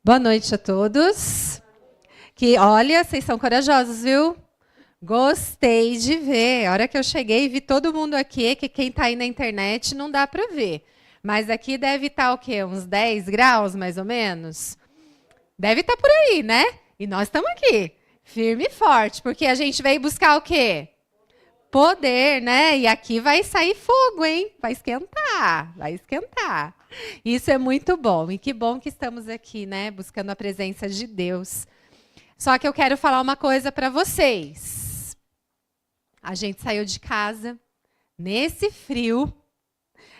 Boa noite a todos. Olha, vocês são corajosos, viu? Gostei de ver. A hora que eu cheguei, vi todo mundo aqui, que quem está aí na internet não dá para ver. Mas aqui deve estar o quê? Uns 10 graus, mais ou menos? Deve estar por aí, né? E nós estamos aqui, firme e forte, porque a gente veio buscar o quê? Poder, né? E aqui vai sair fogo, hein? Vai esquentar, vai esquentar. Isso é muito bom. E que bom que estamos aqui, né? Buscando a presença de Deus. Só que eu quero falar uma coisa para vocês. A gente saiu de casa nesse frio.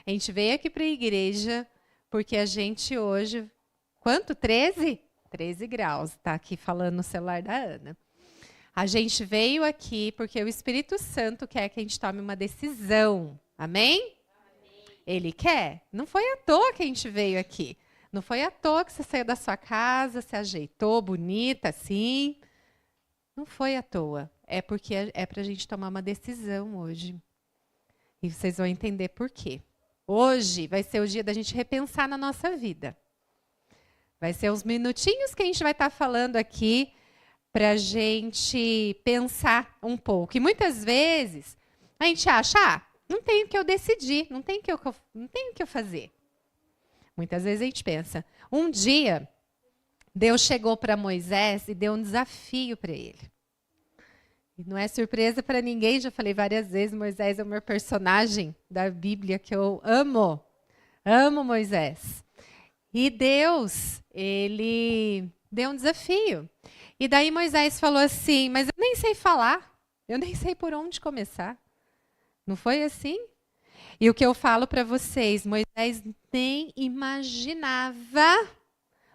A gente veio aqui para a igreja porque a gente hoje... Quanto? 13? 13 graus. Está aqui falando no celular da Ana. A gente veio aqui porque o Espírito Santo quer que a gente tome uma decisão. Amém? Amém? Ele quer. Não foi à toa que a gente veio aqui. Não foi à toa que você saiu da sua casa, se ajeitou, bonita, assim. Não foi à toa. É porque é para a gente tomar uma decisão hoje. E vocês vão entender por quê. Hoje vai ser o dia da gente repensar na nossa vida. Vai ser uns minutinhos que a gente vai estar falando aqui para a gente pensar um pouco. E muitas vezes a gente acha, não tem o que eu decidir, não tem o que eu fazer. Muitas vezes a gente pensa. Um dia, Deus chegou para Moisés e deu um desafio para ele. E não é surpresa para ninguém, já falei várias vezes, Moisés é o meu personagem da Bíblia que eu amo. Amo Moisés. E Deus, ele deu um desafio. E daí Moisés falou assim, mas eu nem sei falar, eu nem sei por onde começar. Não foi assim? E o que eu falo para vocês, Moisés nem imaginava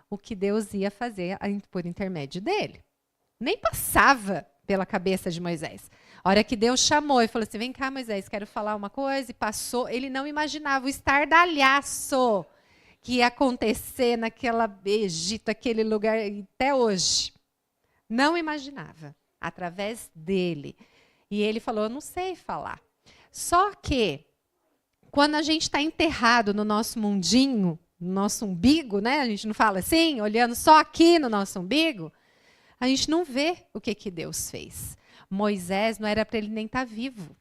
o que Deus ia fazer por intermédio dele. Nem passava pela cabeça de Moisés. A hora que Deus chamou e falou assim, vem cá Moisés, quero falar uma coisa, e passou, ele não imaginava o estardalhaço que ia acontecer naquela Egito, aquele lugar, até hoje. Não imaginava, através dele. E ele falou, eu não sei falar. Só que, quando a gente está enterrado no nosso mundinho, no nosso umbigo, né? A gente não fala assim, olhando só aqui no nosso umbigo, a gente não vê o que Deus fez. Moisés não era para ele nem estar vivo.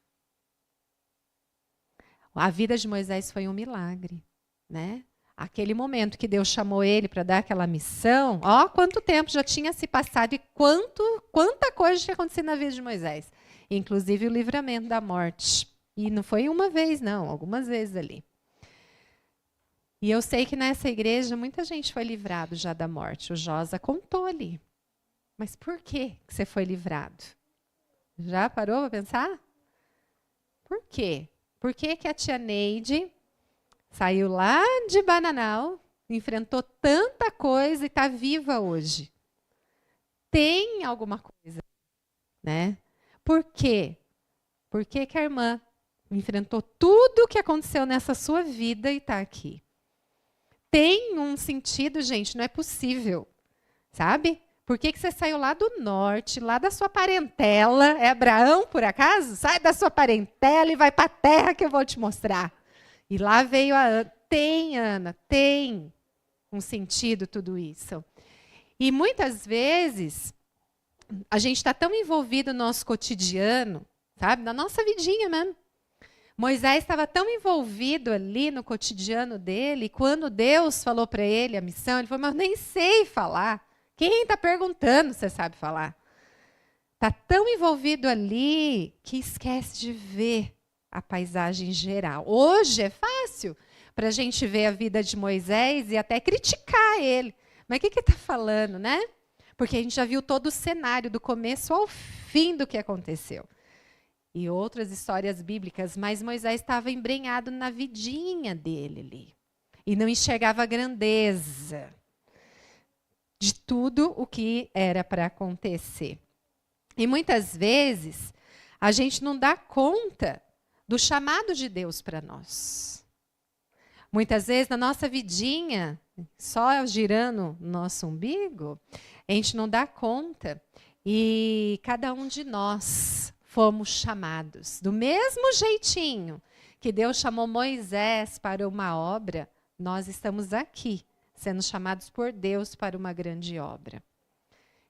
A vida de Moisés foi um milagre, né? Aquele momento que Deus chamou ele para dar aquela missão, ó, quanto tempo já tinha se passado e quanta coisa tinha acontecido na vida de Moisés. Inclusive o livramento da morte. E não foi uma vez, não, algumas vezes ali. E eu sei que nessa igreja muita gente foi livrado já da morte. O Josa contou ali. Mas por que você foi livrado? Já parou para pensar? Por quê? Por que a tia Neide saiu lá de Bananal, enfrentou tanta coisa e está viva hoje? Tem alguma coisa, né? Por quê? Por que a irmã enfrentou tudo o que aconteceu nessa sua vida e está aqui? Tem um sentido, gente, não é possível, sabe? Por que você saiu lá do norte, lá da sua parentela? É Abraão, por acaso? Sai da sua parentela e vai para a terra que eu vou te mostrar. E lá veio a Ana. Tem, Ana, tem um sentido tudo isso. E muitas vezes, a gente está tão envolvido no nosso cotidiano, sabe? Na nossa vidinha mesmo. Moisés estava tão envolvido ali no cotidiano dele, e quando Deus falou para ele a missão, ele falou, mas eu nem sei falar. Quem está perguntando se você sabe falar? Está tão envolvido ali que esquece de ver a paisagem geral. Hoje é fácil para a gente ver a vida de Moisés e até criticar ele. Mas o que ele está falando, né? Porque a gente já viu todo o cenário, do começo ao fim do que aconteceu. E outras histórias bíblicas, mas Moisés estava embrenhado na vidinha dele ali. E não enxergava a grandeza de tudo o que era para acontecer. E muitas vezes, a gente não dá conta do chamado de Deus para nós. Muitas vezes, na nossa vidinha, só girando o nosso umbigo, a gente não dá conta. E cada um de nós fomos chamados. Do mesmo jeitinho que Deus chamou Moisés para uma obra, nós estamos aqui, sendo chamados por Deus para uma grande obra.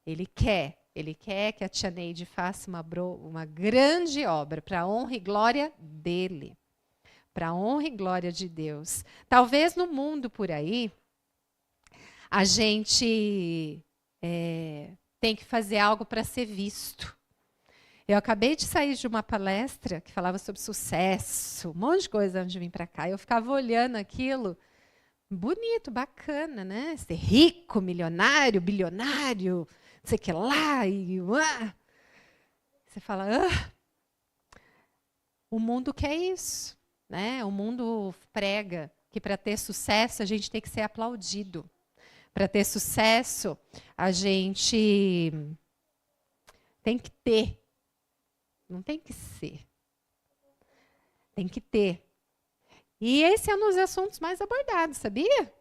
Ele quer que a tia Neide faça uma grande obra para a honra e glória dele, para a honra e glória de Deus. Talvez no mundo por aí, a gente tem que fazer algo para ser visto. Eu acabei de sair de uma palestra que falava sobre sucesso, um monte de coisa antes de vir para cá. Eu ficava olhando aquilo, bonito, bacana, né? Ser rico, milionário, bilionário, não sei o que lá. Você fala, o mundo quer isso, né? O mundo prega que para ter sucesso a gente tem que ser aplaudido. Para ter sucesso, a gente tem que ter. Não tem que ser. Tem que ter. E esse é um dos assuntos mais abordados, sabia?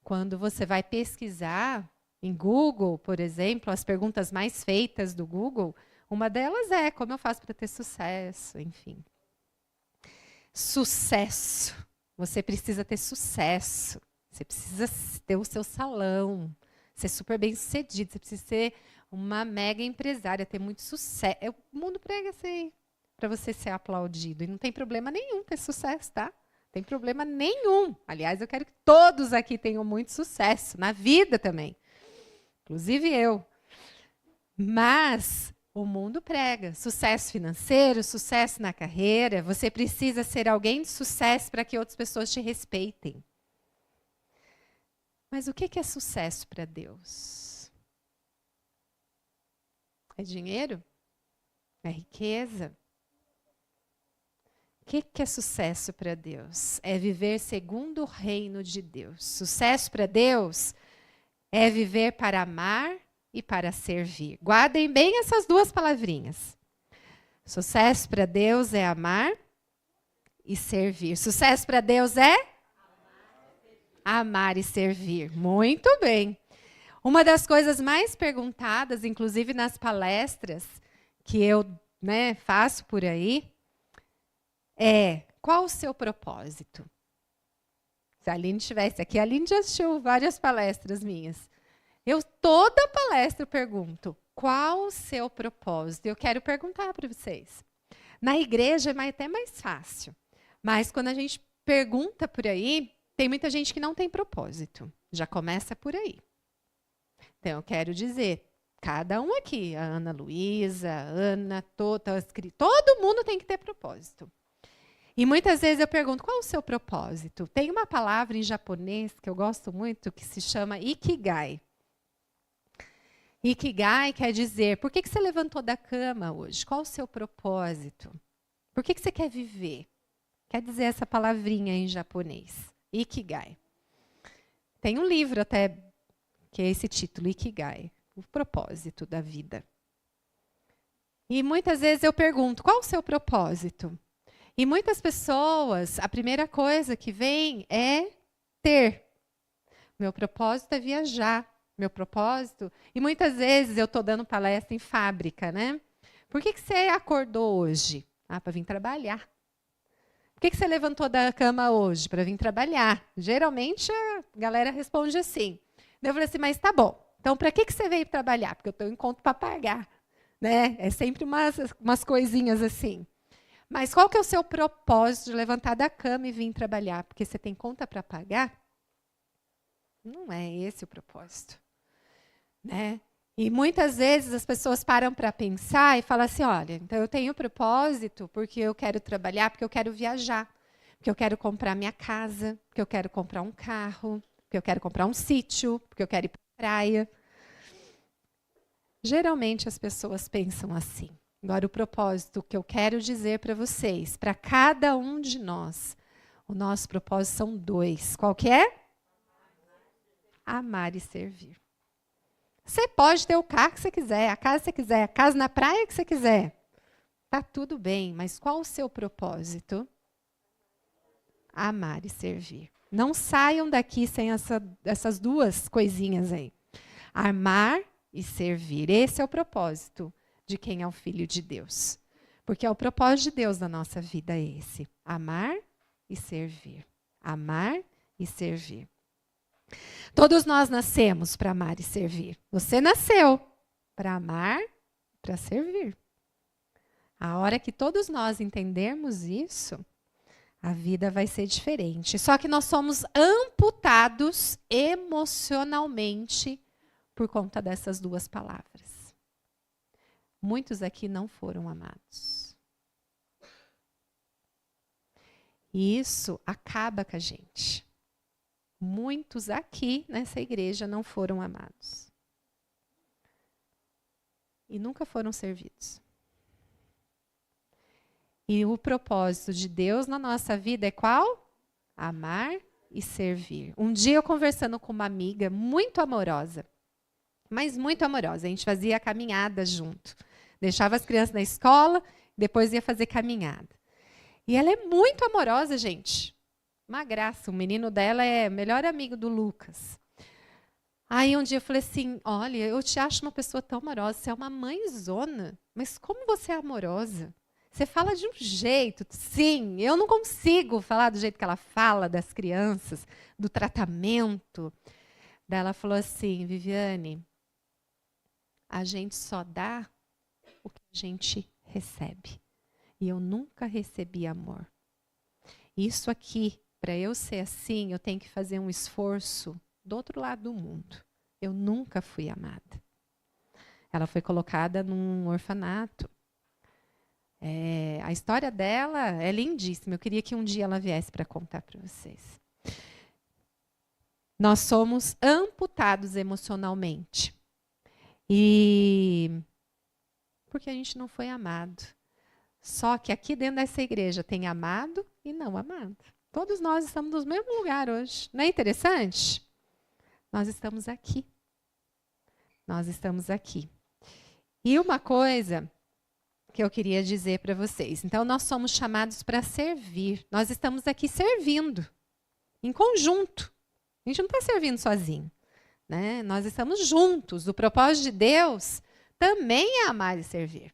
Quando você vai pesquisar em Google, por exemplo, as perguntas mais feitas do Google, uma delas é como eu faço para ter sucesso, enfim. Sucesso. Você precisa ter sucesso. Você precisa ter o seu salão, ser super bem sucedido, você precisa ser uma mega empresária, ter muito sucesso. O mundo prega assim, para você ser aplaudido. E não tem problema nenhum ter sucesso, tá? Não tem problema nenhum. Aliás, eu quero que todos aqui tenham muito sucesso, na vida também. Inclusive eu. Mas o mundo prega sucesso financeiro, sucesso na carreira. Você precisa ser alguém de sucesso para que outras pessoas te respeitem. Mas o que é sucesso para Deus? É dinheiro? É riqueza? O que é sucesso para Deus? É viver segundo o reino de Deus. Sucesso para Deus é viver para amar e para servir. Guardem bem essas duas palavrinhas. Sucesso para Deus é amar e servir. Sucesso para Deus é amar e servir. Muito bem. Uma das coisas mais perguntadas, inclusive nas palestras que eu faço por aí, é: qual o seu propósito? Se a Aline estivesse aqui, a Aline já assistiu várias palestras minhas. Toda palestra eu pergunto: qual o seu propósito? Eu quero perguntar para vocês. Na igreja é até mais fácil, mas quando a gente pergunta por aí, tem muita gente que não tem propósito. Já começa por aí. Então, eu quero dizer, cada um aqui, a Ana Luísa, a Ana, todo mundo tem que ter propósito. E muitas vezes eu pergunto, qual é o seu propósito? Tem uma palavra em japonês que eu gosto muito, que se chama Ikigai. Ikigai quer dizer, por que você levantou da cama hoje? Qual o seu propósito? Por que você quer viver? Quer dizer essa palavrinha em japonês. Ikigai. Tem um livro até que é esse título, Ikigai, o propósito da vida. E muitas vezes eu pergunto, qual o seu propósito? E muitas pessoas, a primeira coisa que vem é ter. Meu propósito é viajar. Meu propósito... E muitas vezes eu estou dando palestra em fábrica, né? Por que você acordou hoje? Para vir trabalhar. Por que você levantou da cama hoje? Para vir trabalhar. Geralmente a galera responde assim. Eu falei assim, mas tá bom. Então, para que você veio trabalhar? Porque eu tenho encontro para pagar. Né? É sempre umas coisinhas assim. Mas qual que é o seu propósito de levantar da cama e vir trabalhar? Porque você tem conta para pagar? Não é esse o propósito. Né? E muitas vezes as pessoas param para pensar e falam assim, olha, então eu tenho propósito porque eu quero trabalhar, porque eu quero viajar, porque eu quero comprar minha casa, porque eu quero comprar um carro, porque eu quero comprar um sítio, porque eu quero ir para a praia. Geralmente as pessoas pensam assim. Agora, o propósito que eu quero dizer para vocês, para cada um de nós, o nosso propósito são 2. Qual que é? Amar e servir. Você pode ter o carro que você quiser, a casa que você quiser, a casa na praia que você quiser. Tá tudo bem, mas qual o seu propósito? Amar e servir. Não saiam daqui sem essas duas coisinhas aí. Amar e servir. Esse é o propósito de quem é o Filho de Deus. Porque é o propósito de Deus na nossa vida é esse. Amar e servir. Amar e servir. Todos nós nascemos para amar e servir. Você nasceu para amar, para servir. A hora que todos nós entendermos isso, a vida vai ser diferente. Só que nós somos amputados emocionalmente por conta dessas duas palavras. Muitos aqui não foram amados. E isso acaba com a gente. Muitos aqui nessa igreja não foram amados. E nunca foram servidos. E o propósito de Deus na nossa vida é qual? Amar e servir. Um dia eu conversando com uma amiga muito amorosa, mas muito amorosa. A gente fazia caminhada junto. Deixava as crianças na escola, depois ia fazer caminhada. E ela é muito amorosa, gente. Uma graça. O menino dela é melhor amigo do Lucas. Aí um dia eu falei assim, olha, eu te acho uma pessoa tão amorosa, você é uma mãezona, mas como você é amorosa? Você fala de um jeito, sim, eu não consigo falar do jeito que ela fala das crianças, do tratamento. Daí ela falou assim, Viviane, a gente só dá o que a gente recebe. E eu nunca recebi amor. Isso aqui, para eu ser assim, eu tenho que fazer um esforço do outro lado do mundo. Eu nunca fui amada. Ela foi colocada num orfanato. A história dela é lindíssima. Eu queria que um dia ela viesse para contar para vocês. Nós somos amputados emocionalmente. E porque a gente não foi amado. Só que aqui dentro dessa igreja tem amado e não amado. Todos nós estamos no mesmo lugar hoje. Não é interessante? Nós estamos aqui. Nós estamos aqui. E uma coisa que eu queria dizer para vocês. Então, nós somos chamados para servir. Nós estamos aqui servindo, em conjunto. A gente não está servindo sozinho, né? Nós estamos juntos. O propósito de Deus também é amar e servir.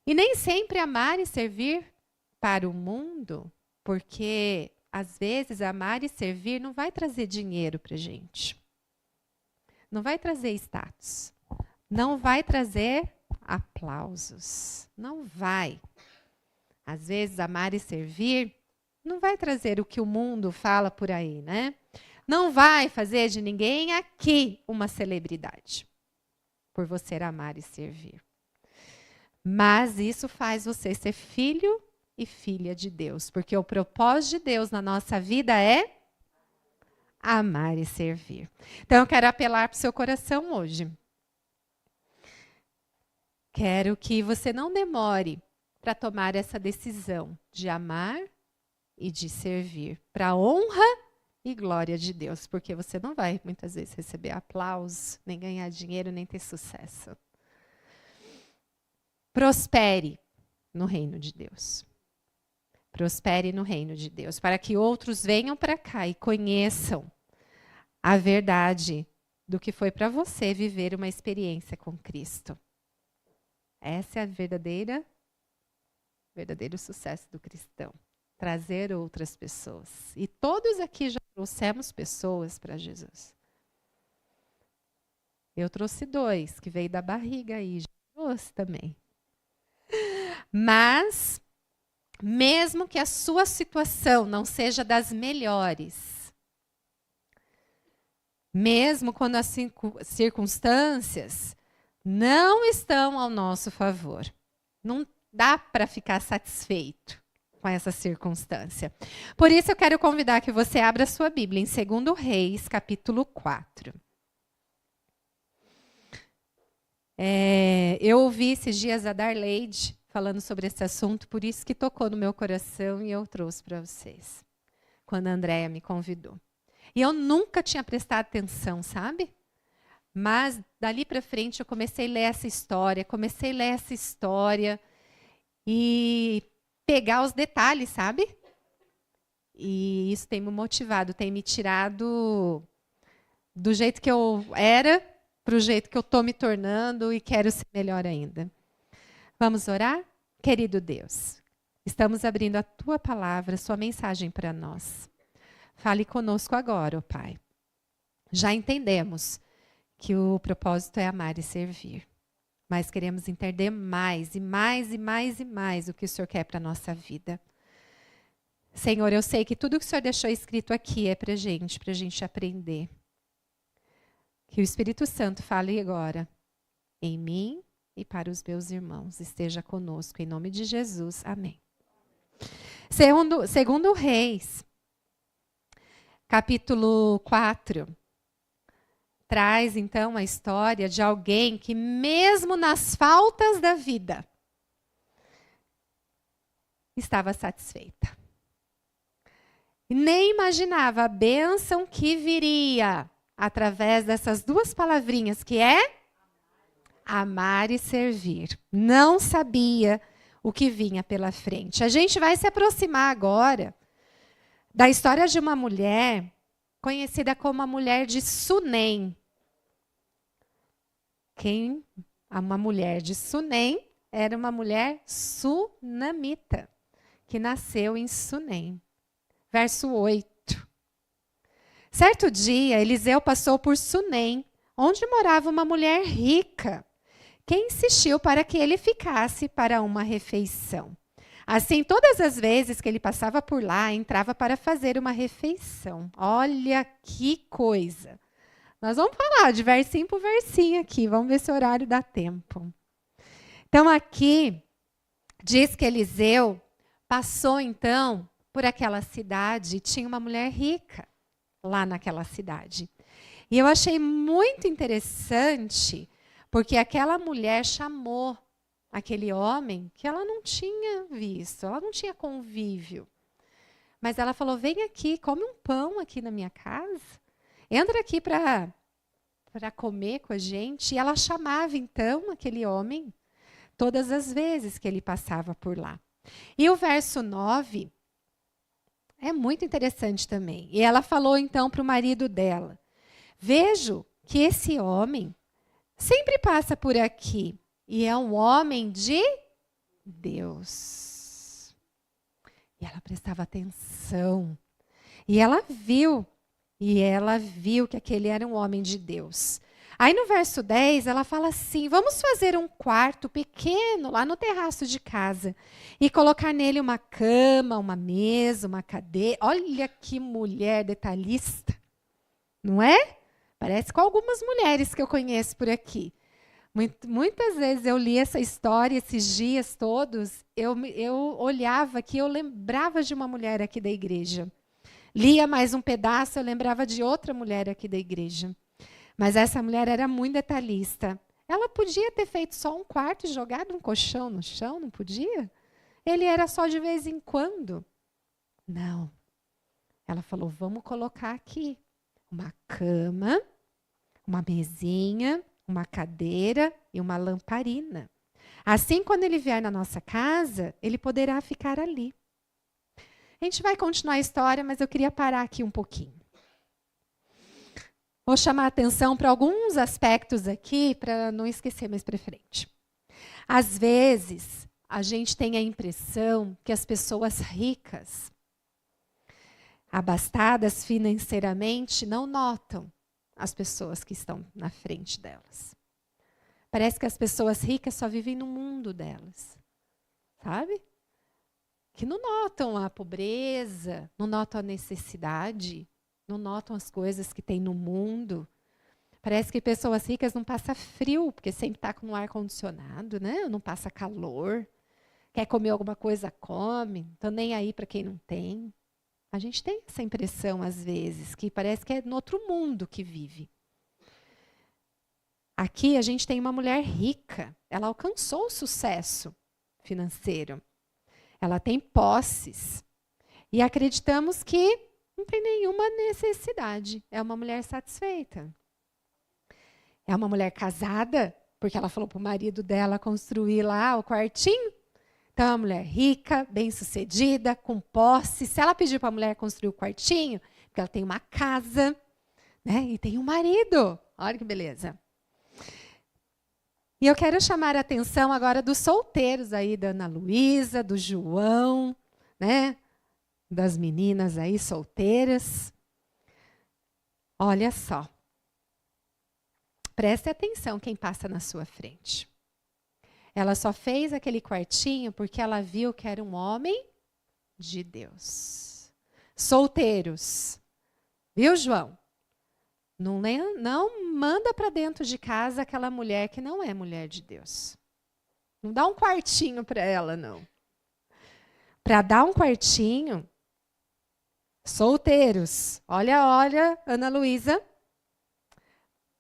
E nem sempre amar e servir para o mundo, porque, às vezes, amar e servir não vai trazer dinheiro para a gente. Não vai trazer status. Não vai trazer aplausos. Não vai. Às vezes, amar e servir não vai trazer o que o mundo fala por aí, né? Não vai fazer de ninguém aqui uma celebridade por você amar e servir. Mas isso faz você ser filho e filha de Deus, porque o propósito de Deus na nossa vida é amar e servir. Então, eu quero apelar para o seu coração hoje. Quero que você não demore para tomar essa decisão de amar e de servir, para a honra e glória de Deus, porque você não vai, muitas vezes, receber aplausos, nem ganhar dinheiro, nem ter sucesso. Prospere no reino de Deus. Prospere no reino de Deus, para que outros venham para cá e conheçam a verdade do que foi para você viver uma experiência com Cristo. Essa é a verdadeiro sucesso do cristão. Trazer outras pessoas. E todos aqui já trouxemos pessoas para Jesus. Eu trouxe 2, que veio da barriga aí, já trouxe também. Mas, mesmo que a sua situação não seja das melhores, mesmo quando as circunstâncias não estão ao nosso favor, não dá para ficar satisfeito com essa circunstância. Por isso eu quero convidar que você abra a sua Bíblia em 2 Reis, capítulo 4. Eu ouvi esses dias a Darleide falando sobre esse assunto, por isso que tocou no meu coração e eu trouxe para vocês, quando a Andréia me convidou. E eu nunca tinha prestado atenção, sabe? Mas dali para frente eu comecei a ler essa história, e pegar os detalhes, sabe? E isso tem me motivado, tem me tirado do jeito que eu era para o jeito que eu estou me tornando e quero ser melhor ainda. Vamos orar? Querido Deus, estamos abrindo a Tua palavra, a Sua mensagem para nós. Fale conosco agora, ó Pai. Já entendemos que o propósito é amar e servir. Mas queremos entender mais, e mais, e mais, e mais o que o Senhor quer para a nossa vida. Senhor, eu sei que tudo que o Senhor deixou escrito aqui é para a gente aprender. Que o Espírito Santo fale agora em mim e para os meus irmãos. Esteja conosco, em nome de Jesus. Amém. Segundo Reis, capítulo 4, traz então a história de alguém que mesmo nas faltas da vida, estava satisfeita. E nem imaginava a bênção que viria através dessas duas palavrinhas, que é amar e servir. Não sabia o que vinha pela frente. A gente vai se aproximar agora da história de uma mulher conhecida como a mulher de Sunem. Uma mulher de Sunem era uma mulher sunamita, que nasceu em Sunem. Verso 8. Certo dia, Eliseu passou por Sunem, onde morava uma mulher rica, que insistiu para que ele ficasse para uma refeição. Assim, todas as vezes que ele passava por lá, entrava para fazer uma refeição. Olha que coisa! Nós vamos falar de versinho por versinho aqui, vamos ver se o horário dá tempo. Então, aqui, diz que Eliseu passou, então, por aquela cidade e tinha uma mulher rica lá naquela cidade. E eu achei muito interessante, porque aquela mulher chamou aquele homem que ela não tinha visto, ela não tinha convívio. Mas ela falou, vem aqui, come um pão aqui na minha casa, entra aqui para comer com a gente. E ela chamava, então, aquele homem todas as vezes que ele passava por lá. E o verso 9 é muito interessante também. E ela falou, então, para o marido dela, vejo que esse homem sempre passa por aqui e é um homem de Deus. E ela prestava atenção. E ela viu que aquele era um homem de Deus. Aí no verso 10, ela fala assim, vamos fazer um quarto pequeno lá no terraço de casa e colocar nele uma cama, uma mesa, uma cadeira. Olha que mulher detalhista, não é? Parece com algumas mulheres que eu conheço por aqui. Muitas vezes eu li essa história, esses dias todos, eu olhava aqui, eu lembrava de uma mulher aqui da igreja. Lia mais um pedaço, eu lembrava de outra mulher aqui da igreja. Mas essa mulher era muito detalhista. Ela podia ter feito só um quarto e jogado um colchão no chão, não podia? Ele era só de vez em quando. Não. Ela falou, vamos colocar aqui uma cama, uma mesinha, uma cadeira e uma lamparina. Assim, quando ele vier na nossa casa, ele poderá ficar ali. A gente vai continuar a história, mas eu queria parar aqui um pouquinho. Vou chamar a atenção para alguns aspectos aqui, para não esquecer mais para frente. Às vezes, a gente tem a impressão que as pessoas ricas, abastadas financeiramente, não notam as pessoas que estão na frente delas. Parece que as pessoas ricas só vivem no mundo delas, sabe? Que não notam a pobreza, não notam a necessidade, não notam as coisas que tem no mundo. Parece que pessoas ricas não passam frio, porque sempre está com um ar-condicionado, né? Não passa calor. Quer comer alguma coisa, come. Estão nem aí para quem não tem. A gente tem essa impressão, às vezes, que parece que é no outro mundo que vive. Aqui a gente tem uma mulher rica. Ela alcançou o sucesso financeiro. Ela tem posses. E acreditamos que não tem nenhuma necessidade. É uma mulher satisfeita. É uma mulher casada, porque ela falou para o marido dela construir lá o quartinho. Então, é uma mulher rica, bem-sucedida, com posse. Se ela pedir para a mulher construir o quartinho, porque ela tem uma casa, né? E tem um marido. Olha que beleza. E eu quero chamar a atenção agora dos solteiros aí, da Ana Luísa, do João, né? Das meninas aí solteiras. Olha só, Preste atenção quem passa na sua frente. Ela só fez aquele quartinho porque ela viu que era um homem de Deus. Solteiros. Viu, João? Não manda para dentro de casa aquela mulher que não é mulher de Deus. Não dá um quartinho para ela, não. Para dar um quartinho, solteiros. Olha, Ana Luísa.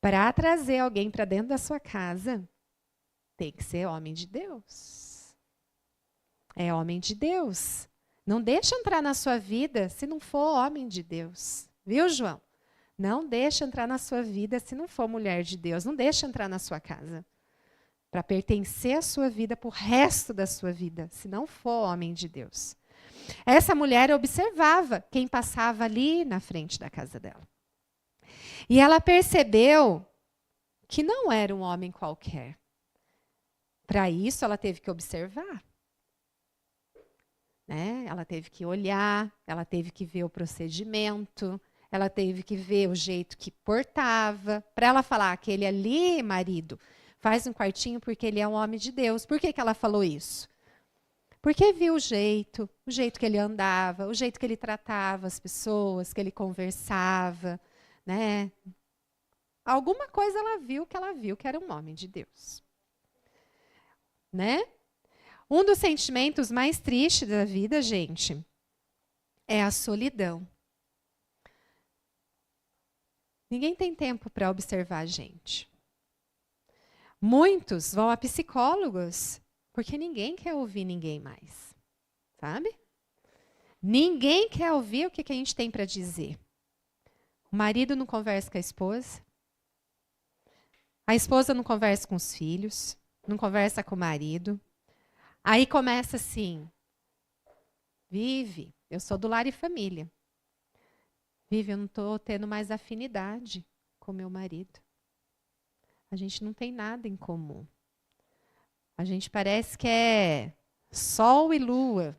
Para trazer alguém para dentro da sua casa, tem que ser homem de Deus. É homem de Deus. Não deixa entrar na sua vida se não for homem de Deus. Viu, João? Não deixa entrar na sua vida se não for mulher de Deus. Não deixa entrar na sua casa. Para pertencer à sua vida para o resto da sua vida, se não for homem de Deus. Essa mulher observava quem passava ali na frente da casa dela. E ela percebeu que não era um homem qualquer. Para isso, ela teve que observar. Né? Ela teve que olhar, ela teve que ver o procedimento, ela teve que ver o jeito que portava. Para ela falar, aquele ali, marido, faz um quartinho porque ele é um homem de Deus. Por que ela falou isso? Porque viu o jeito que ele andava, o jeito que ele tratava as pessoas, que ele conversava, né? Alguma coisa ela viu que era um homem de Deus. Né? Um dos sentimentos mais tristes da vida, gente, é a solidão. Ninguém tem tempo para observar a gente. Muitos vão a psicólogos porque ninguém quer ouvir ninguém mais. Sabe? Ninguém quer ouvir o que a gente tem para dizer. O marido não conversa com a esposa não conversa com os filhos, não conversa com o marido. Aí começa assim, Vive, eu sou do lar e família. Vive, eu não estou tendo mais afinidade com meu marido. A gente não tem nada em comum. A gente parece que é sol e lua,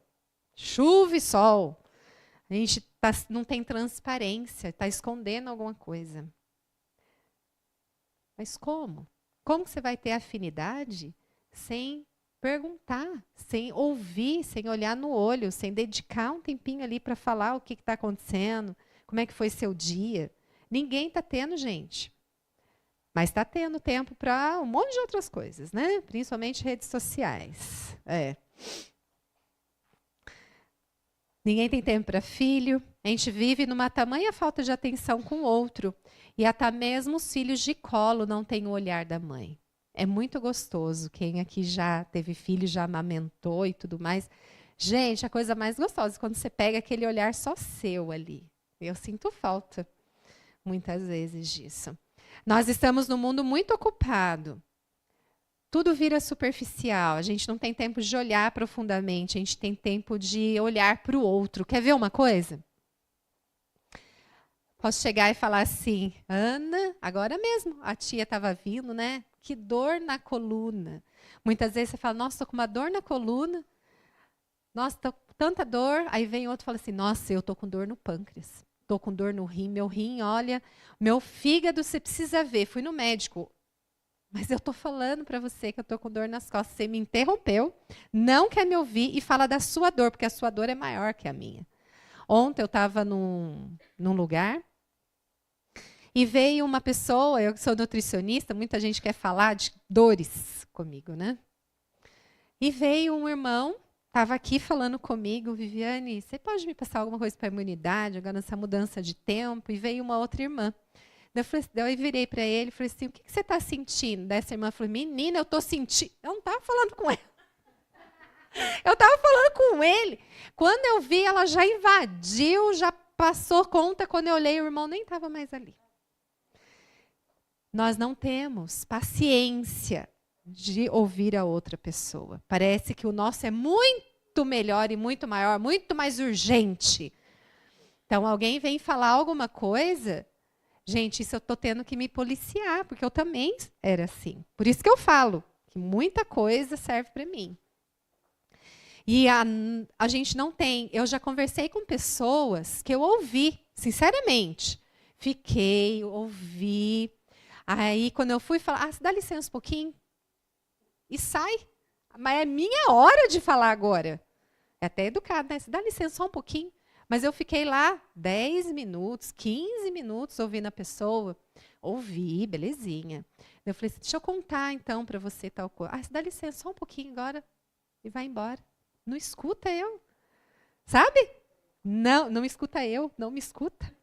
chuva e sol. A gente não tem transparência, está escondendo alguma coisa. Mas como? Como você vai ter afinidade sem perguntar, sem ouvir, sem olhar no olho, sem dedicar um tempinho ali para falar o que está acontecendo, como é que foi seu dia? Ninguém está tendo, gente. Mas está tendo tempo para um monte de outras coisas, né? Principalmente redes sociais. Ninguém tem tempo para filho. A gente vive numa tamanha falta de atenção com o outro. E até mesmo os filhos de colo não têm o olhar da mãe. É muito gostoso. Quem aqui já teve filho, já amamentou e tudo mais. Gente, a coisa mais gostosa é quando você pega aquele olhar só seu ali. Eu sinto falta, muitas vezes, disso. Nós estamos num mundo muito ocupado. Tudo vira superficial. A gente não tem tempo de olhar profundamente. A gente tem tempo de olhar para o outro. Quer ver uma coisa? Posso chegar e falar assim, Ana, agora mesmo, a tia estava vindo, né? Que dor na coluna. Muitas vezes você fala, nossa, estou com uma dor na coluna. Nossa, estou com tanta dor. Aí vem outro e fala assim, nossa, eu estou com dor no pâncreas. Estou com dor no rim. Meu rim, olha, meu fígado, você precisa ver. Fui no médico. Mas eu estou falando para você que eu estou com dor nas costas. Você me interrompeu, não quer me ouvir e fala da sua dor, porque a sua dor é maior que a minha. Ontem eu estava num lugar e veio uma pessoa, eu que sou nutricionista, muita gente quer falar de dores comigo, né? E veio um irmão, estava aqui falando comigo, Viviane, você pode me passar alguma coisa para a imunidade, agora nessa mudança de tempo? E veio uma outra irmã. Daí eu virei para ele e falei assim, o que você está sentindo? Daí essa irmã falou, menina, eu estou sentindo... Eu não estava falando com ela. Eu estava falando com ele. Quando eu vi, ela já invadiu, já passou conta. Quando eu olhei, o irmão nem estava mais ali. Nós não temos paciência de ouvir a outra pessoa. Parece que o nosso é muito melhor e muito maior, muito mais urgente. Então, alguém vem falar alguma coisa... Gente, isso eu estou tendo que me policiar, porque eu também era assim. Por isso que eu falo que muita coisa serve para mim. E a gente não tem... Eu já conversei com pessoas que eu ouvi, sinceramente. Fiquei, ouvi. Aí, quando eu fui falar, dá licença um pouquinho. E sai. Mas é minha hora de falar agora. É até educado, né? Dá licença só um pouquinho. Mas eu fiquei lá 10 minutos, 15 minutos ouvindo a pessoa. Ouvi, belezinha. Eu falei assim, deixa eu contar então para você tal coisa. Dá licença só um pouquinho agora e vai embora. Não escuta eu. Sabe? Não, não escuta eu, não me escuta.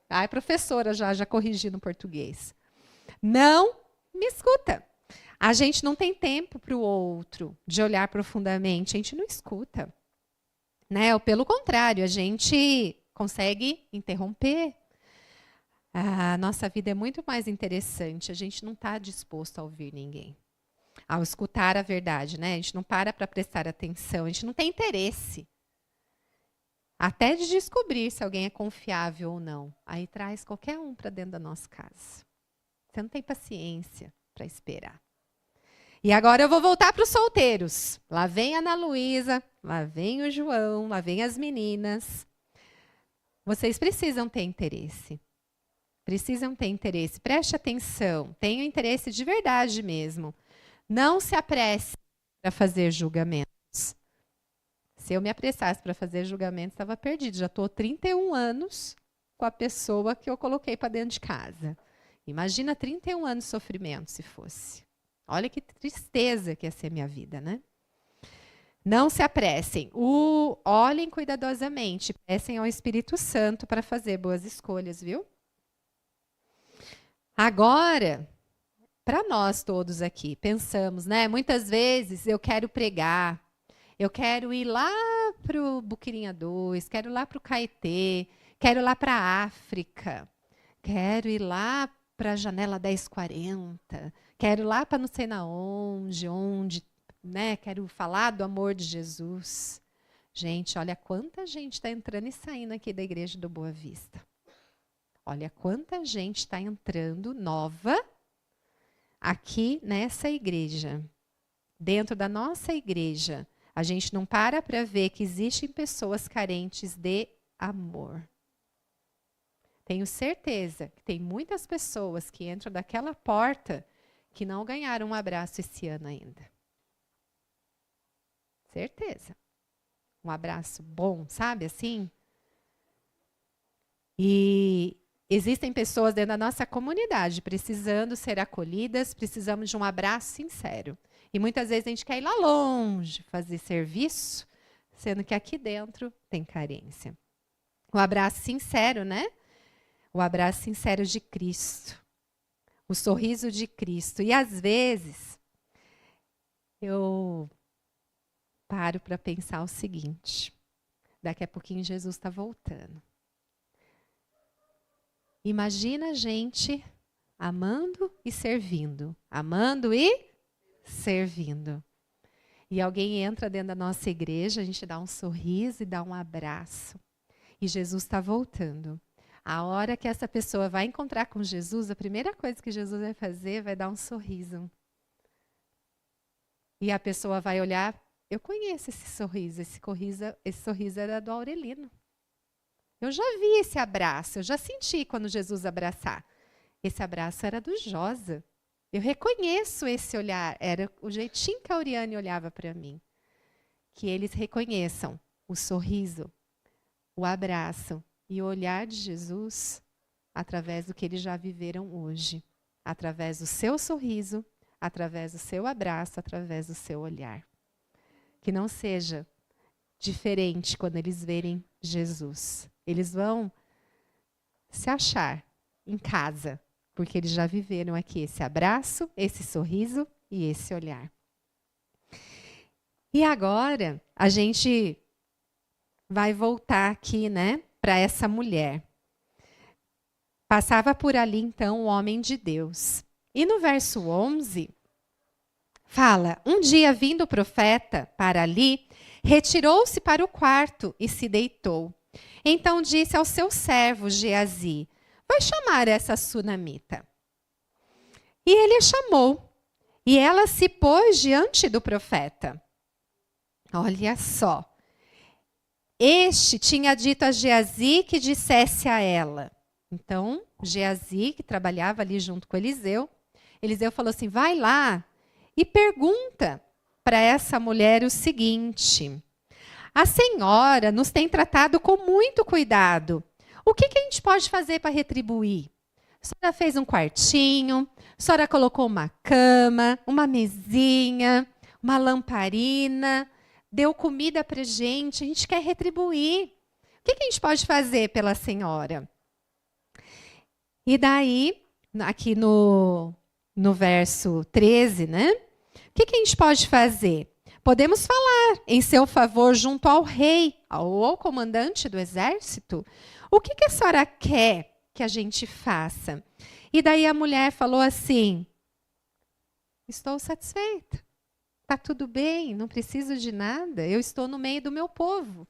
É professora já corrigi no português. Não me escuta. A gente não tem tempo para o outro, de olhar profundamente. A gente não escuta. Né? Ou pelo contrário, a gente consegue interromper. A nossa vida é muito mais interessante. A gente não está disposto a ouvir ninguém. Ao escutar a verdade, né? A gente não para prestar atenção. A gente não tem interesse. Até de descobrir se alguém é confiável ou não. Aí traz qualquer um para dentro da nossa casa. Você não tem paciência para esperar. E agora eu vou voltar para os solteiros. Lá vem a Ana Luísa, lá vem o João, lá vem as meninas. Vocês precisam ter interesse. Precisam ter interesse. Preste atenção. Tenham interesse de verdade mesmo. Não se apresse para fazer julgamentos. Se eu me apressasse para fazer julgamentos, estava perdido. Já estou 31 anos com a pessoa que eu coloquei para dentro de casa. Imagina 31 anos de sofrimento, se fosse. Olha que tristeza que ia ser minha vida, né? Não se apressem. Olhem cuidadosamente. Peçam ao Espírito Santo para fazer boas escolhas, viu? Agora, para nós todos aqui, pensamos, né? Muitas vezes eu quero pregar, eu quero ir lá para o Buquirinha 2, quero ir lá para o Caetê, quero ir lá para a África, quero ir lá para a janela 1040, quero ir lá para não sei na onde, né? Quero falar do amor de Jesus. Gente, olha quanta gente está entrando e saindo aqui da Igreja do Boa Vista. Olha quanta gente está entrando nova aqui nessa igreja. Dentro da nossa igreja, a gente não para ver que existem pessoas carentes de amor. Tenho certeza que tem muitas pessoas que entram daquela porta que não ganharam um abraço esse ano ainda. Certeza. Um abraço bom, sabe assim? E existem pessoas dentro da nossa comunidade precisando ser acolhidas, precisamos de um abraço sincero. E muitas vezes a gente quer ir lá longe fazer serviço, sendo que aqui dentro tem carência. O abraço sincero, né? O abraço sincero de Cristo. O sorriso de Cristo. E às vezes eu paro para pensar o seguinte: daqui a pouquinho Jesus está voltando. Imagina a gente amando e servindo. Amando e servindo. E alguém entra dentro da nossa igreja, a gente dá um sorriso e dá um abraço. E Jesus está voltando. A hora que essa pessoa vai encontrar com Jesus, a primeira coisa que Jesus vai fazer vai dar um sorriso. E a pessoa vai olhar, eu conheço esse sorriso era do Aurelino. Eu já vi esse abraço, eu já senti quando Jesus abraçar. Esse abraço era do Josa. Eu reconheço esse olhar, era o jeitinho que a Auriane olhava para mim. Que eles reconheçam o sorriso, o abraço e o olhar de Jesus através do que eles já viveram hoje. Através do seu sorriso, através do seu abraço, através do seu olhar. Que não seja diferente quando eles verem Jesus. Eles vão se achar em casa, porque eles já viveram aqui esse abraço, esse sorriso e esse olhar. E agora a gente vai voltar aqui, né, para essa mulher. Passava por ali então o homem de Deus. E no verso 11 fala: um dia vindo o profeta para ali, retirou-se para o quarto e se deitou. Então disse ao seu servo Geazi: vai chamar essa sunamita. E ele a chamou. E ela se pôs diante do profeta. Olha só. Este tinha dito a Geazi que dissesse a ela: Então, Geazi, que trabalhava ali junto com Eliseu falou assim, vai lá e pergunta para essa mulher o seguinte, a senhora nos tem tratado com muito cuidado. O que a gente pode fazer para retribuir? A senhora fez um quartinho, a senhora colocou uma cama, uma mesinha, uma lamparina, deu comida para a gente quer retribuir. O que a gente pode fazer pela senhora? E daí, aqui no verso 13, né? O que a gente pode fazer? Podemos falar em seu favor junto ao rei, ou ao comandante do exército. O que a senhora quer que a gente faça? E daí a mulher falou assim, estou satisfeita. Está tudo bem, não preciso de nada. Eu estou no meio do meu povo.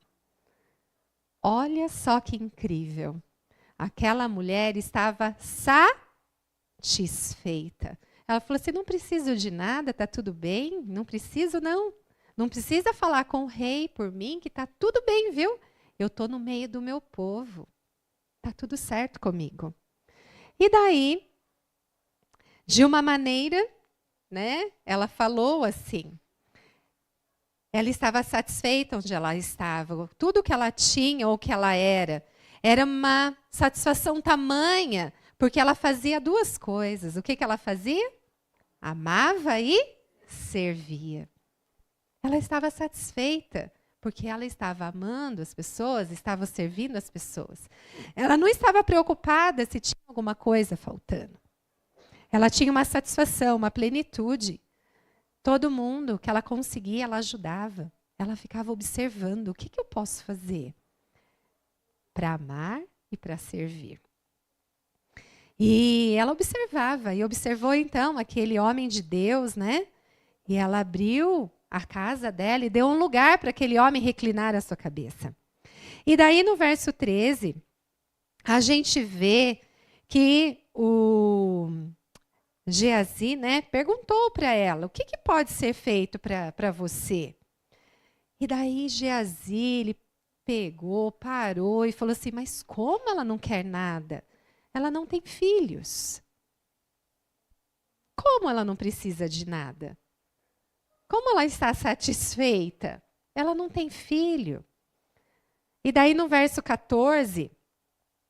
Olha só que incrível. Aquela mulher estava satisfeita. Ela falou assim, não preciso de nada, está tudo bem? Não preciso, não. Não precisa falar com o rei por mim, que está tudo bem, viu? Eu estou no meio do meu povo. Está tudo certo comigo. E daí, de uma maneira, né, ela falou assim, ela estava satisfeita onde ela estava. Tudo que ela tinha ou que ela era uma satisfação tamanha, porque ela fazia duas coisas. O que ela fazia? Amava e servia. Ela estava satisfeita, porque ela estava amando as pessoas, estava servindo as pessoas. Ela não estava preocupada se tinha alguma coisa faltando. Ela tinha uma satisfação, uma plenitude. Todo mundo que ela conseguia, ela ajudava. Ela ficava observando, o que eu posso fazer para amar e para servir. E ela observava, e observou então aquele homem de Deus, né? E ela abriu a casa dela e deu um lugar para aquele homem reclinar a sua cabeça. E daí no verso 13, a gente vê que o Geazi, né, perguntou para ela, o que pode ser feito para você? E daí Geazi, ele pegou, parou e falou assim, mas como ela não quer nada? Ela não tem filhos. Como ela não precisa de nada? Como ela está satisfeita? Ela não tem filho. E daí no verso 14,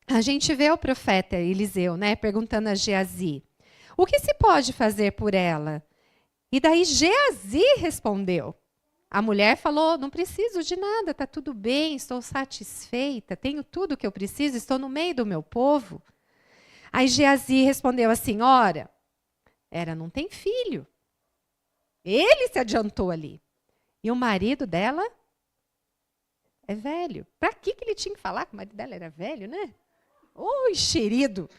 a gente vê o profeta Eliseu, né, perguntando a Geazi, o que se pode fazer por ela? E daí Geazi respondeu. A mulher falou, não preciso de nada, está tudo bem, estou satisfeita, tenho tudo o que eu preciso, estou no meio do meu povo. Aí Geazi respondeu assim, ora, ela não tem filho. Ele se adiantou ali. E o marido dela é velho. Para que ele tinha que falar que o marido dela era velho, né? Oi, xerido.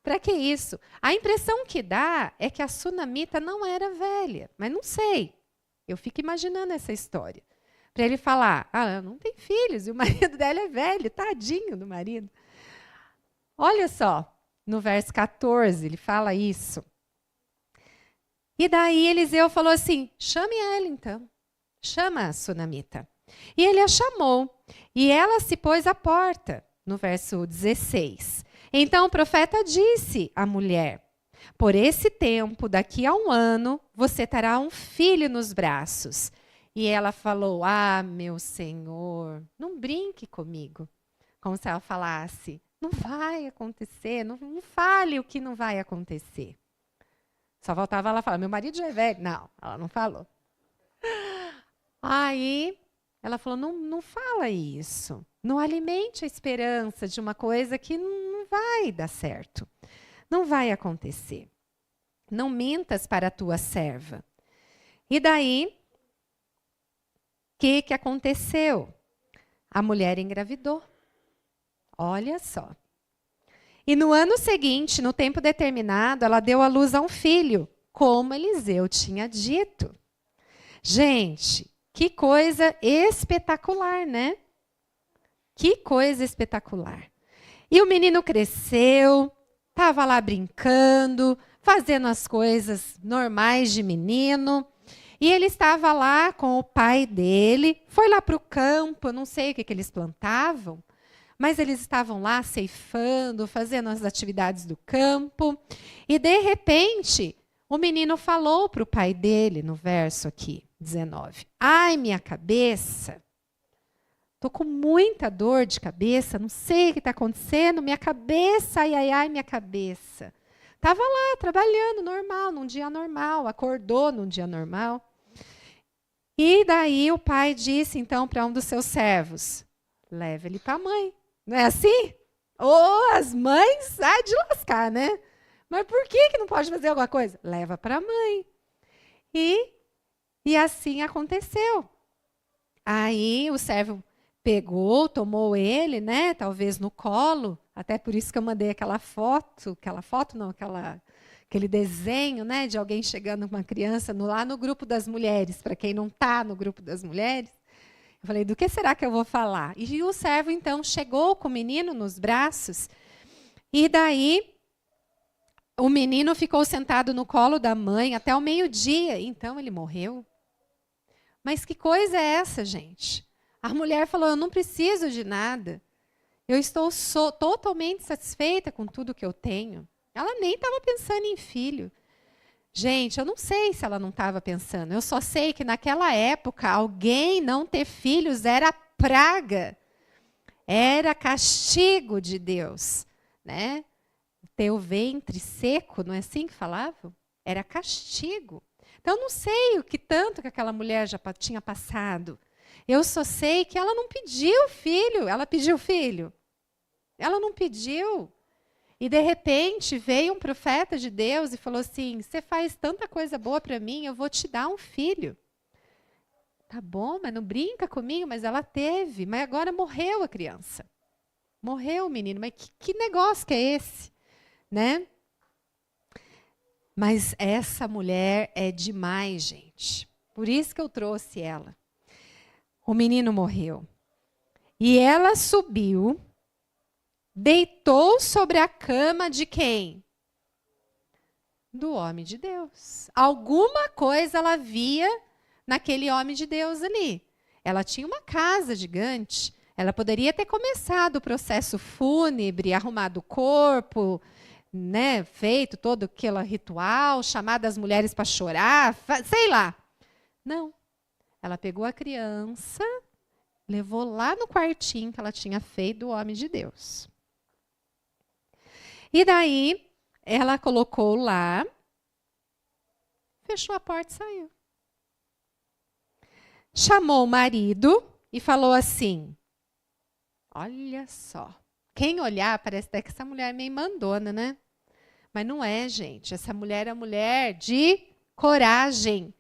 Para que isso? A impressão que dá é que a sunamita não era velha, mas não sei. Eu fico imaginando essa história. Para ele falar, ela não tem filhos e o marido dela é velho, tadinho do marido. Olha só, no verso 14, ele fala isso. E daí Eliseu falou assim, chame ela então, chama a sunamita. E ele a chamou, e ela se pôs à porta, no verso 16. Então o profeta disse à mulher, por esse tempo, daqui a 1 ano, você terá um filho nos braços. E ela falou, meu Senhor, não brinque comigo. Como se ela falasse, não vai acontecer, não fale o que não vai acontecer. Só voltava ela falar, meu marido já é velho. Não, ela não falou. Aí ela falou, não fala isso. Não alimente a esperança de uma coisa que não vai dar certo. Não vai acontecer. Não mintas para a tua serva. E daí, o que aconteceu? A mulher engravidou. Olha só. E no ano seguinte, no tempo determinado, ela deu à luz a um filho, como Eliseu tinha dito. Gente, que coisa espetacular, né? Que coisa espetacular. E o menino cresceu, estava lá brincando, fazendo as coisas normais de menino. E ele estava lá com o pai dele, foi lá para o campo, eu não sei o que eles plantavam, Mas eles estavam lá ceifando, fazendo as atividades do campo. E, de repente, o menino falou para o pai dele, no verso aqui, 19. Ai, minha cabeça. Estou com muita dor de cabeça, não sei o que está acontecendo. Minha cabeça, ai, ai, ai, minha cabeça. Estava lá, trabalhando, normal, num dia normal. Acordou num dia normal. E daí o pai disse, então, para um dos seus servos, leve ele para a mãe. Não é assim? Ou as mães, de lascar, né? Mas por que não pode fazer alguma coisa? Leva para a mãe. E assim aconteceu. Aí o servo pegou, tomou ele, né? Talvez no colo. Até por isso que eu mandei aquela foto não, aquele desenho, né? De alguém chegando com uma criança lá no grupo das mulheres. Para quem não está no grupo das mulheres. Eu falei, do que será que eu vou falar? E o servo, então, chegou com o menino nos braços. E daí, o menino ficou sentado no colo da mãe até o meio-dia. Então, ele morreu. Mas que coisa é essa, gente? A mulher falou, eu não preciso de nada. Eu estou totalmente satisfeita com tudo que eu tenho. Ela nem estava pensando em filho. Gente, eu não sei se ela não estava pensando. Eu só sei que naquela época, alguém não ter filhos era praga. Era castigo de Deus. Né? Ter o ventre seco, não é assim que falavam? Era castigo. Então, eu não sei o que tanto que aquela mulher já tinha passado. Eu só sei que ela não pediu filho. Ela pediu filho? Ela não pediu. E, de repente, veio um profeta de Deus e falou assim, você faz tanta coisa boa para mim, eu vou te dar um filho. Tá bom, mas não brinca comigo, mas ela teve. Mas agora morreu a criança. Morreu o menino. Mas que negócio que é esse? Né? Mas essa mulher é demais, gente. Por isso que eu trouxe ela. O menino morreu. E ela subiu, deitou sobre a cama de quem? Do homem de Deus. Alguma coisa ela via naquele homem de Deus ali. Ela tinha uma casa gigante. Ela poderia ter começado o processo fúnebre, arrumado o corpo, né, feito todo aquele ritual, chamado as mulheres para chorar, sei lá. Não. Ela pegou a criança, levou lá no quartinho que ela tinha feito do homem de Deus. E daí, ela colocou lá, fechou a porta e saiu. Chamou o marido e falou assim, olha só, quem olhar parece até que essa mulher é meio mandona, né? Mas não é, gente. Essa mulher é mulher de coragem.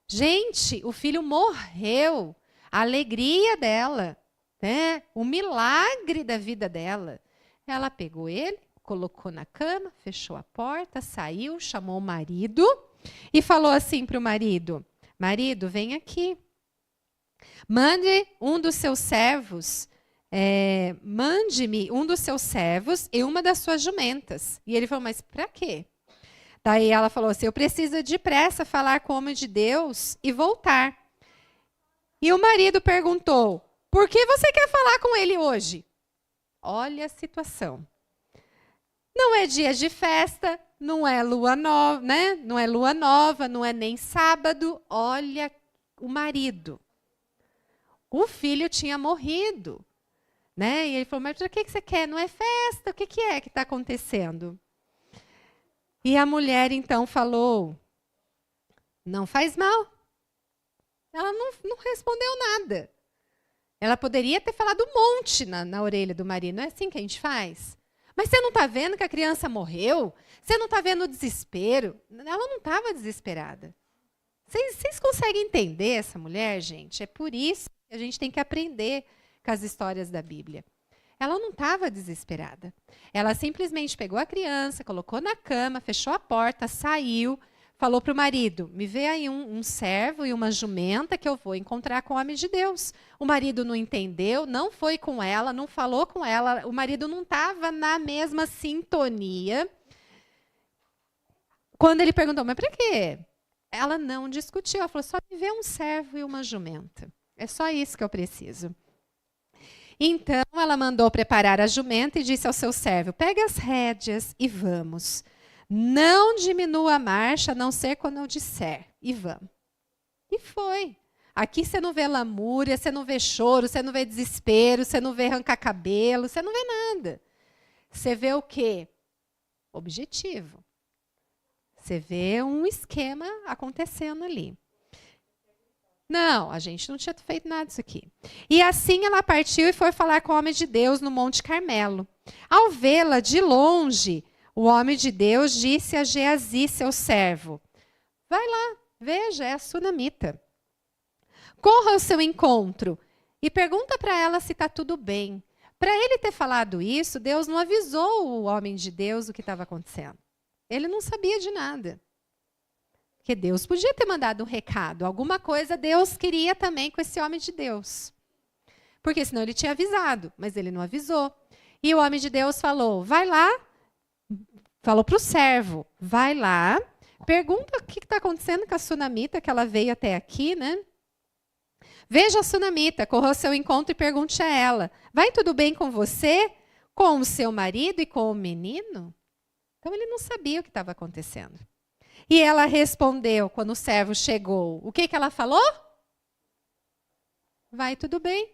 Gente, o filho morreu. A alegria dela, né? O milagre da vida dela. Ela pegou ele, colocou na cama, fechou a porta, saiu, chamou o marido e falou assim para o marido, marido, vem aqui. Mande um dos seus servos... mande-me um dos seus servos e uma das suas jumentas. E ele falou, mas para quê? Daí ela falou assim, eu preciso depressa falar com o homem de Deus e voltar. E o marido perguntou, por que você quer falar com ele hoje? Olha a situação. Não é dia de festa, não é lua nova, né? Não é lua nova, não é nem sábado. Olha o marido. O filho tinha morrido. Né? E ele falou, mas para que você quer? Não é festa? O que é que está acontecendo? E a mulher, então, falou, não faz mal. Ela não respondeu nada. Ela poderia ter falado um monte na orelha do marido. Não é assim que a gente faz? Mas você não está vendo que a criança morreu? Você não está vendo o desespero? Ela não estava desesperada. Vocês conseguem entender essa mulher, gente? É por isso que a gente tem que aprender com as histórias da Bíblia. Ela não estava desesperada. Ela simplesmente pegou a criança, colocou na cama, fechou a porta, saiu, falou para o marido, me vê aí um servo e uma jumenta que eu vou encontrar com o homem de Deus. O marido não entendeu, não foi com ela, não falou com ela, o marido não estava na mesma sintonia. Quando ele perguntou, mas para quê? Ela não discutiu, ela falou, só me vê um servo e uma jumenta. É só isso que eu preciso. Então ela mandou preparar a jumenta e disse ao seu servo: pegue as rédeas e vamos. Não diminua a marcha, a não ser quando eu disser. E vamos. E foi. Aqui você não vê lamúria, você não vê choro, você não vê desespero, você não vê arrancar cabelo, você não vê nada. Você vê o quê? Objetivo. Você vê um esquema acontecendo ali. Não, a gente não tinha feito nada disso aqui. E assim ela partiu e foi falar com o homem de Deus no Monte Carmelo. Ao vê-la de longe, o homem de Deus disse a Geazi, seu servo: vai lá, veja, é a sunamita. Corra ao seu encontro e pergunta para ela se está tudo bem. Para ele ter falado isso, Deus não avisou o homem de Deus o que estava acontecendo. Ele não sabia de nada. Porque Deus podia ter mandado um recado. Alguma coisa Deus queria também com esse homem de Deus. Porque senão ele tinha avisado, mas ele não avisou. E o homem de Deus falou: vai lá, falou para o servo, vai lá, pergunta o que está acontecendo com a sunamita, que ela veio até aqui, né? Veja a sunamita, corra ao seu encontro e pergunte a ela: vai tudo bem com você, com o seu marido e com o menino? Então ele não sabia o que estava acontecendo. E ela respondeu, quando o servo chegou, o que ela falou? Vai tudo bem.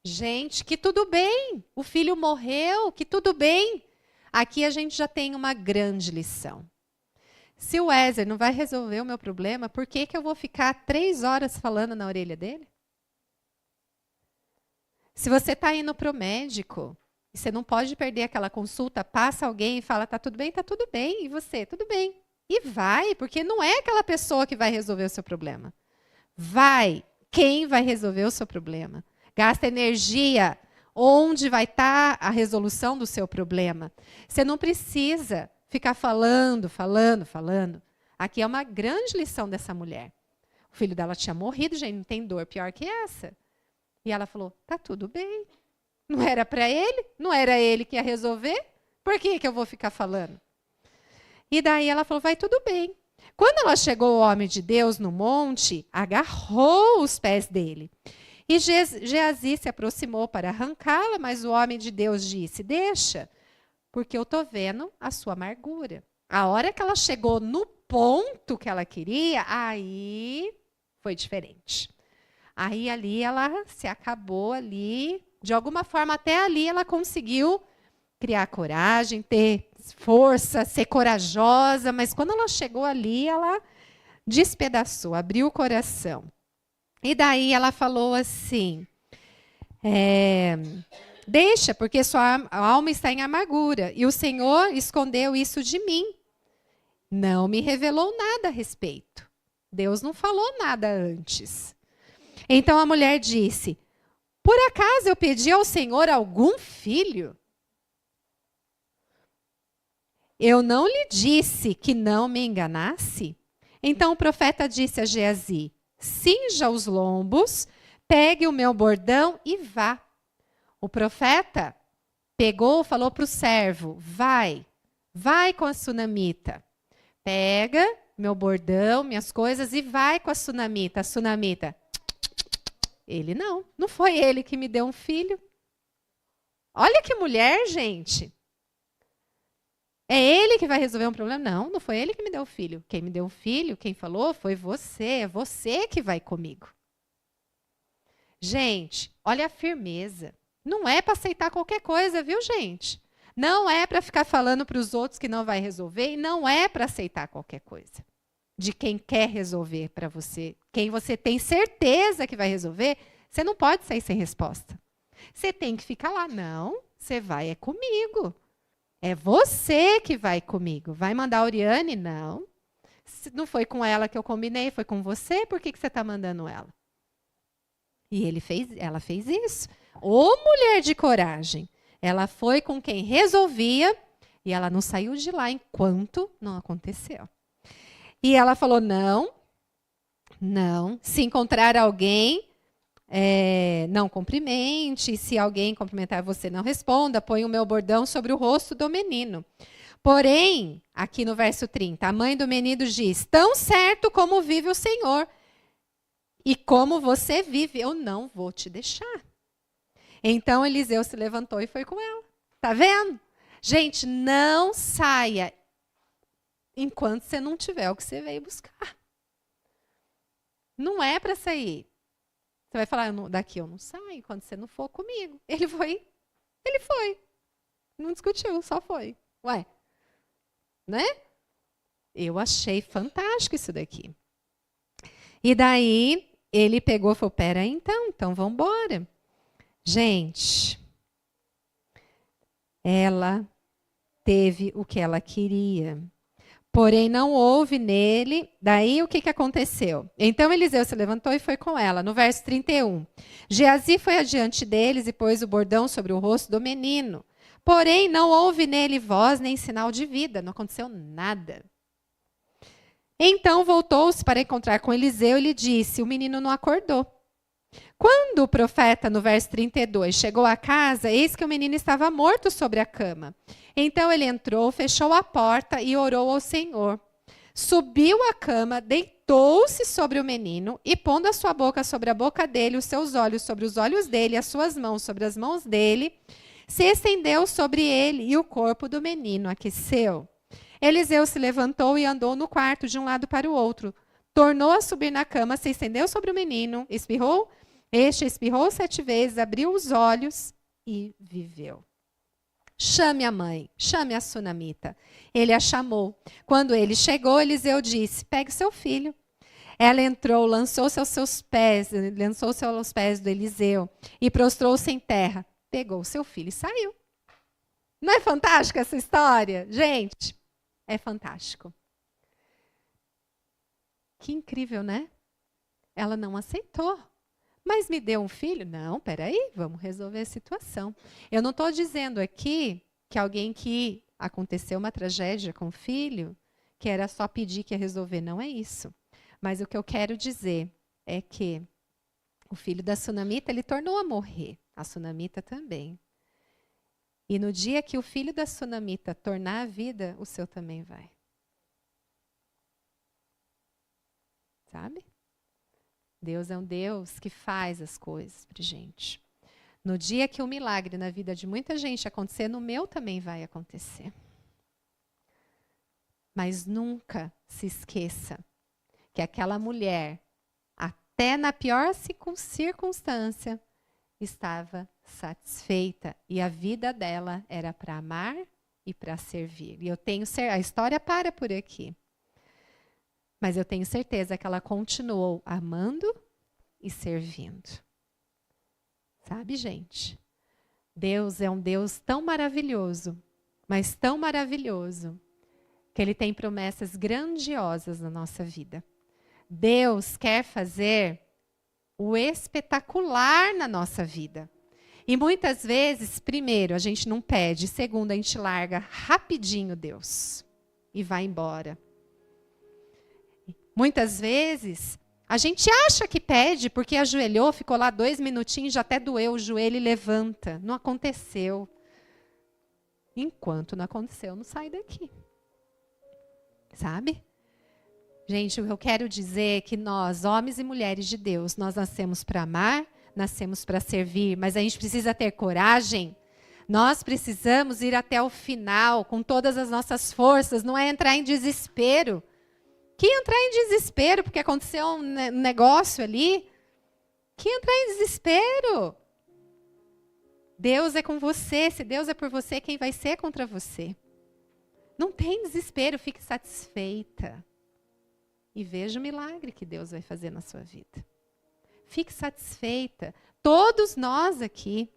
Gente, que tudo bem. O filho morreu, que tudo bem. Aqui a gente já tem uma grande lição. Se o Wesley não vai resolver o meu problema, por que eu vou ficar 3 horas falando na orelha dele? Se você está indo para o médico, e você não pode perder aquela consulta, passa alguém e fala: tá tudo bem? Tá tudo bem. E você? Tudo bem. E vai, porque não é aquela pessoa que vai resolver o seu problema. Vai. Quem vai resolver o seu problema? Gasta energia onde vai estar a resolução do seu problema. Você não precisa ficar falando. Aqui é uma grande lição dessa mulher. O filho dela tinha morrido, gente, não tem dor pior que essa. E ela falou: tá tudo bem. Não era para ele? Não era ele que ia resolver? Por que eu vou ficar falando? E daí ela falou: vai tudo bem. Quando ela chegou ao homem de Deus no monte, agarrou os pés dele. E Geazi se aproximou para arrancá-la, mas o homem de Deus disse: deixa, porque eu estou vendo a sua amargura. A hora que ela chegou no ponto que ela queria, aí foi diferente. Aí ali ela se acabou ali. De alguma forma, até ali, ela conseguiu criar coragem, ter força, ser corajosa. Mas quando ela chegou ali, ela despedaçou, abriu o coração. E daí ela falou assim: deixa, porque sua alma está em amargura. E o Senhor escondeu isso de mim. Não me revelou nada a respeito. Deus não falou nada antes. Então a mulher disse: por acaso eu pedi ao Senhor algum filho? Eu não lhe disse que não me enganasse? Então o profeta disse a Geazi: cinja os lombos, pegue o meu bordão e vá. O profeta pegou, falou para o servo: vai com a sunamita. Pega meu bordão, minhas coisas e vai com a sunamita. A sunamita: ele não foi ele que me deu um filho. Olha que mulher, gente. É ele que vai resolver um problema? Não foi ele que me deu o filho. Quem me deu o filho, quem falou, foi você. É você que vai comigo. Gente, olha a firmeza. Não é para aceitar qualquer coisa, viu, gente? Não é para ficar falando para os outros que não vai resolver e não é para aceitar qualquer coisa. De quem quer resolver para você, quem você tem certeza que vai resolver, você não pode sair sem resposta. Você tem que ficar lá. Não, você vai comigo. É você que vai comigo. Vai mandar a Oriane? Não. Não foi com ela que eu combinei, foi com você. Por que você está mandando ela? E ela fez isso. Ô mulher de coragem. Ela foi com quem resolvia e ela não saiu de lá enquanto não aconteceu. E ela falou: não. Se encontrar alguém, não cumprimente. Se alguém cumprimentar você, não responda. Põe o meu bordão sobre o rosto do menino. Porém, aqui no verso 30, a mãe do menino diz: tão certo como vive o Senhor e como você vive, eu não vou te deixar. Então Eliseu se levantou e foi com ela. Tá vendo? Gente, não saia enquanto você não tiver o que você veio buscar. Não é para sair. Você vai falar, daqui eu não saio enquanto você não for comigo. Ele foi. Não discutiu, só foi. Ué, né? Eu achei fantástico isso daqui. E daí, ele pegou e falou, pera aí então vamos embora. Gente, ela teve o que ela queria. Porém, não houve nele. Daí, o que aconteceu? Então, Eliseu se levantou e foi com ela. No verso 31. Geazi foi adiante deles e pôs o bordão sobre o rosto do menino. Porém, não houve nele voz nem sinal de vida. Não aconteceu nada. Então, voltou-se para encontrar com Eliseu e lhe disse, o menino não acordou. Quando o profeta, no verso 32, chegou à casa, eis que o menino estava morto sobre a cama. Então ele entrou, fechou a porta e orou ao Senhor. Subiu à cama, deitou-se sobre o menino e, pondo a sua boca sobre a boca dele, os seus olhos sobre os olhos dele, as suas mãos sobre as mãos dele, se estendeu sobre ele e o corpo do menino aqueceu. Eliseu se levantou e andou no quarto de um lado para o outro. Tornou a subir na cama, se estendeu sobre o menino, espirrou. Este espirrou 7 vezes, abriu os olhos e viveu. Chame a mãe, chame a sunamita. Ele a chamou. Quando ele chegou, Eliseu disse, pegue seu filho. Ela entrou, lançou-se aos pés do Eliseu e prostrou-se em terra. Pegou seu filho e saiu. Não é fantástica essa história? Gente, é fantástico. Que incrível, né? Ela não aceitou. Mas me deu um filho? Não, peraí, vamos resolver a situação. Eu não estou dizendo aqui que alguém que aconteceu uma tragédia com o filho, que era só pedir que ia resolver. Não é isso. Mas o que eu quero dizer é que o filho da sunamita, ele tornou a morrer. A sunamita também. E no dia que o filho da sunamita tornar a vida, o seu também vai. Sabe? Deus é um Deus que faz as coisas para gente. No dia que o milagre na vida de muita gente acontecer, no meu também vai acontecer. Mas nunca se esqueça que aquela mulher, até na pior circunstância, estava satisfeita. E a vida dela era para amar e para servir. E eu tenho certeza, a história para por aqui. Mas eu tenho certeza que ela continuou amando e servindo. Sabe, gente? Deus é um Deus tão maravilhoso, mas tão maravilhoso, que Ele tem promessas grandiosas na nossa vida. Deus quer fazer o espetacular na nossa vida. E muitas vezes, primeiro, a gente não pede, segundo, a gente larga rapidinho Deus e vai embora. Muitas vezes, a gente acha que pede porque ajoelhou, ficou lá 2 minutinhos, já até doeu o joelho e levanta. Não aconteceu. Enquanto não aconteceu, não sai daqui. Sabe? Gente, o que eu quero dizer é que nós, homens e mulheres de Deus, nós nascemos para amar, nascemos para servir, mas a gente precisa ter coragem. Nós precisamos ir até o final com todas as nossas forças, não é entrar em desespero. Que entrar em desespero porque aconteceu um negócio ali? Que entrar em desespero? Deus é com você. Se Deus é por você, quem vai ser contra você? Não tem desespero, fique satisfeita. E veja o milagre que Deus vai fazer na sua vida. Fique satisfeita. Todos nós aqui,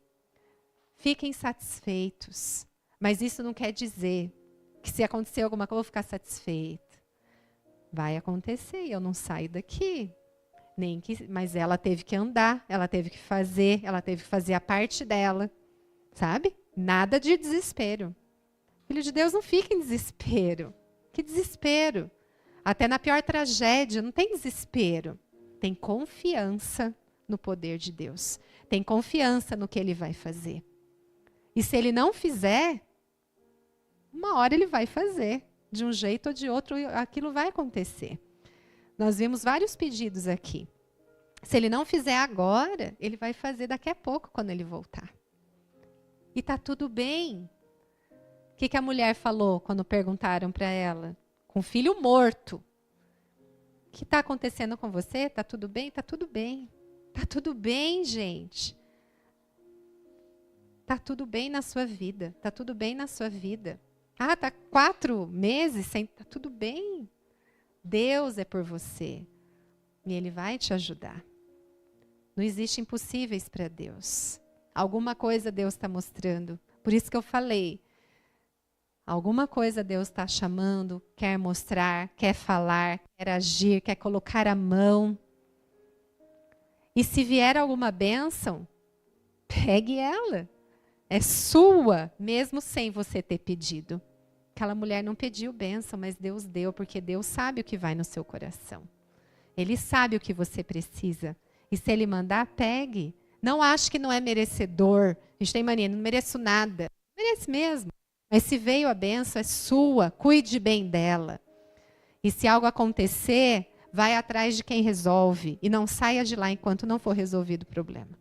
fiquem satisfeitos. Mas isso não quer dizer que se acontecer alguma coisa, eu vou ficar satisfeita. Vai acontecer e eu não saio daqui. Mas ela teve que andar, ela teve que fazer a parte dela. Sabe? Nada de desespero. Filho de Deus não fica em desespero. Que desespero? Até na pior tragédia não tem desespero. Tem confiança no poder de Deus. Tem confiança no que Ele vai fazer. E se Ele não fizer, uma hora Ele vai fazer. De um jeito ou de outro, aquilo vai acontecer. Nós vimos vários pedidos aqui. Se Ele não fizer agora, Ele vai fazer daqui a pouco, quando Ele voltar. E tá tudo bem. O que a mulher falou quando perguntaram para ela? Com o filho morto. O que está acontecendo com você? Tá tudo bem? Tá tudo bem. Tá tudo bem, gente. Tá tudo bem na sua vida. Tá tudo bem na sua vida. Ah, tá 4 meses sem... Tá tudo bem. Deus é por você. E Ele vai te ajudar. Não existe impossíveis para Deus. Alguma coisa Deus está mostrando. Por isso que eu falei. Alguma coisa Deus está chamando, quer mostrar, quer falar, quer agir, quer colocar a mão. E se vier alguma bênção, pegue ela. É sua, mesmo sem você ter pedido. Aquela mulher não pediu bênção, mas Deus deu, porque Deus sabe o que vai no seu coração. Ele sabe o que você precisa. E se Ele mandar, pegue. Não ache que não é merecedor. A gente tem mania, não mereço nada. Merece mesmo. Mas se veio a bênção, é sua. Cuide bem dela. E se algo acontecer, vai atrás de quem resolve. E não saia de lá enquanto não for resolvido o problema.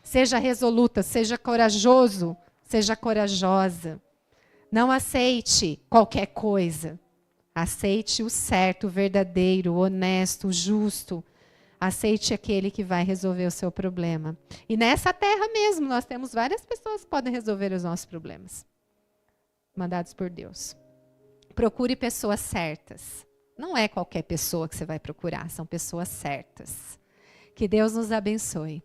Seja resoluta, seja corajoso, seja corajosa. Não aceite qualquer coisa. Aceite o certo, o verdadeiro, o honesto, o justo. Aceite aquele que vai resolver o seu problema. E nessa terra mesmo, nós temos várias pessoas que podem resolver os nossos problemas. Mandados por Deus. Procure pessoas certas. Não é qualquer pessoa que você vai procurar, são pessoas certas. Que Deus nos abençoe.